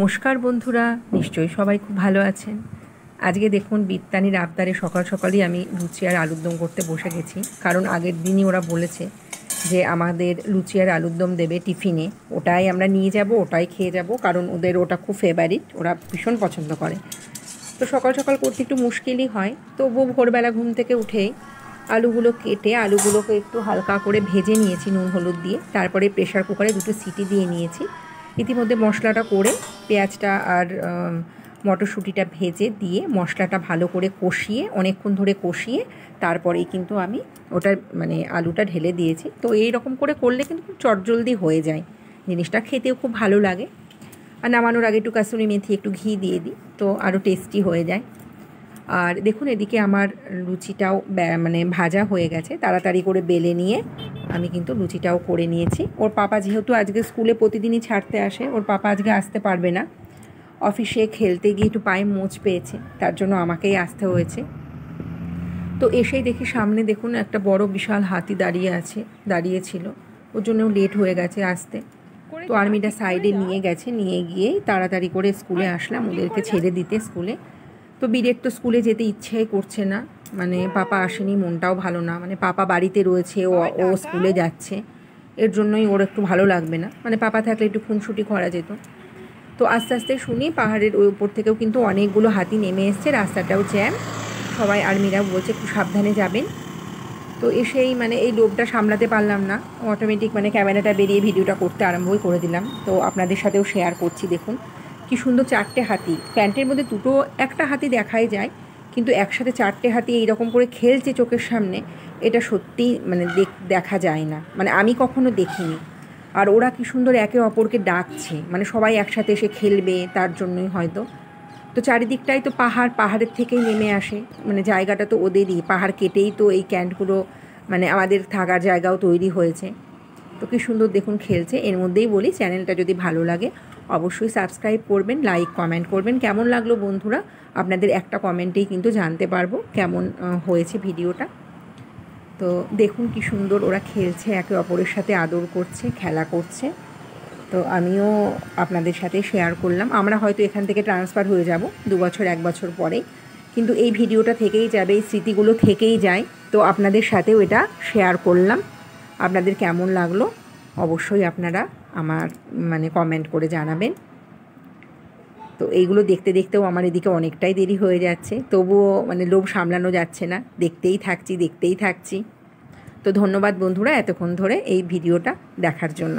নমস্কার বন্ধুরা, নিশ্চয়ই সবাই খুব ভালো আছেন। আজকে দেখুন বিত্তানির আবদারে সকাল সকালই আমি লুচি আর আলুর দম করতে বসে গেছি, কারণ আগের দিনই ওরা বলেছে যে আমাদের লুচি আর আলুর দম দেবে টিফিনে, ওটাই আমরা নিয়ে যাব, ওটাই খেয়ে যাব, কারণ ওদের ওটা খুব ফেভারিট, ওরা ভীষণ পছন্দ করে। তো সকাল সকাল করতে একটু মুশকিলই হয়, তবুও ভোরবেলা ঘুম থেকে উঠেই আলুগুলো কেটে আলুগুলোকে একটু হালকা করে ভেজে নিয়েছি নুন হলুদ দিয়ে, তারপরে প্রেশার কুকারে 2টো সিটি দিয়ে নিয়েছি। ইতিমধ্যে মশলাটা করে পেঁয়াজটা আর মটরশুঁটিটা ভেজে দিয়ে মশলাটা ভালো করে কষিয়ে অনেকক্ষণ ধরে কষিয়ে তারপরেই কিন্তু আমি ওটা আলুটা ঢেলে দিয়েছি। তো এই রকম করে করলে কিন্তু খুব চটজলদি হয়ে যায়, জিনিসটা খেতেও খুব ভালো লাগে। আর নামানোর আগে একটু কাসুরি মেথি একটু ঘি দিয়ে দিই, তো আরও টেস্টি হয়ে যায়। আর দেখুন এদিকে আমার লুচিটাও ভাজা হয়ে গেছে, তাড়াতাড়ি করে বেলে নিয়ে আমি কিন্তু লুচিটাও করে নিয়েছি। ওর পাপা যেহেতু আজকে স্কুলে প্রতিদিনই ছাড়তে আসে, ওর পাপা আজকে আসতে পারবে না, অফিসে খেলতে গিয়ে একটু পায়ে মোচ পেয়েছে, তার জন্য আমাকেই আসতে হয়েছে। তো এসেই দেখি সামনে দেখুন একটা বড় বিশাল হাতি দাঁড়িয়েছিল, ওর জন্যও লেট হয়ে গেছে আসতে। তো আর্মিটা সাইডে নিয়ে গিয়েই তাড়াতাড়ি করে স্কুলে আসলাম ওদেরকে ছেড়ে দিতে স্কুলে। তো বীরের তো স্কুলে যেতে ইচ্ছেই করছে না, পাপা আসেনি, মনটাও ভালো না, পাপা বাড়িতে রয়েছে, ও স্কুলে যাচ্ছে, এর জন্যই ওর একটু ভালো লাগবে না, পাপা থাকলে একটু খুনসুটি করা যেত। তো আস্তে আস্তে শুনি পাহাড়ের ওই উপর থেকেও কিন্তু অনেকগুলো হাতি নেমে এসছে, রাস্তাটাও জ্যাম, সবাই আর্মিরা বলছে খুব সাবধানে যাবেন। তো এসেই এই লোভটা সামলাতে পারলাম না, অটোমেটিক ক্যামেরাটা বেরিয়ে ভিডিওটা করতে আরম্ভই করে দিলাম। তো আপনাদের সাথেও শেয়ার করছি। দেখুন কি সুন্দর 4টে হাতি, প্যান্টের মধ্যে একটা হাতি দেখাই যায়, কিন্তু একসাথে 4টে হাতি এইরকম করে খেলছে চোখের সামনে, এটা সত্যি দেখা যায় না, আমি কখনো দেখিনি। আর ওরা কি সুন্দর একে অপরকে ডাকছে, সবাই একসাথে এসে খেলবে, তার জন্যই হয়তো। তো চারিদিকটাই তো পাহাড়ের থেকেই নেমে আসে, জায়গাটা তো ওদেরই, পাহাড় কেটেই তো এই ক্যাম্পগুলো আমাদের থাকার জায়গাও তৈরি হয়েছে। তো কী সুন্দর দেখুন খেলছে। এর মধ্যেই বলি, চ্যানেলটা যদি ভালো লাগে অবশ্যই সাবস্ক্রাইব করবেন, লাইক কমেন্ট করবেন। কেমন লাগলো বন্ধুরা, আপনাদের একটা কমেন্টেই কিন্তু জানতে পারবো কেমন হয়েছে ভিডিওটা। তো দেখুন কি সুন্দর ওরা খেলছে, একে অপরের সাথে আদর করছে, খেলা করছে। তো আমিও আপনাদের সাথে শেয়ার করলাম। আমরা হয়তো এখান থেকে ট্রান্সফার হয়ে যাব 2 বছর 1 বছর পরেই, কিন্তু এই ভিডিওটা থেকেই যাবে, এই স্মৃতিগুলো থেকেই যায়। তো আপনাদের সাথেও এটা শেয়ার করলাম। আপনাদের কেমন লাগলো অবশ্যই আপনারা আমার কমেন্ট করে জানাবেন। তো এইগুলো দেখতে দেখতেও আমার এদিকে অনেকটাই দেরি হয়ে যাচ্ছে, তবুও লোভ সামলানো যাচ্ছে না, দেখতেই থাকছি। তো ধন্যবাদ বন্ধুরা এতক্ষণ ধরে এই ভিডিওটা দেখার জন্য।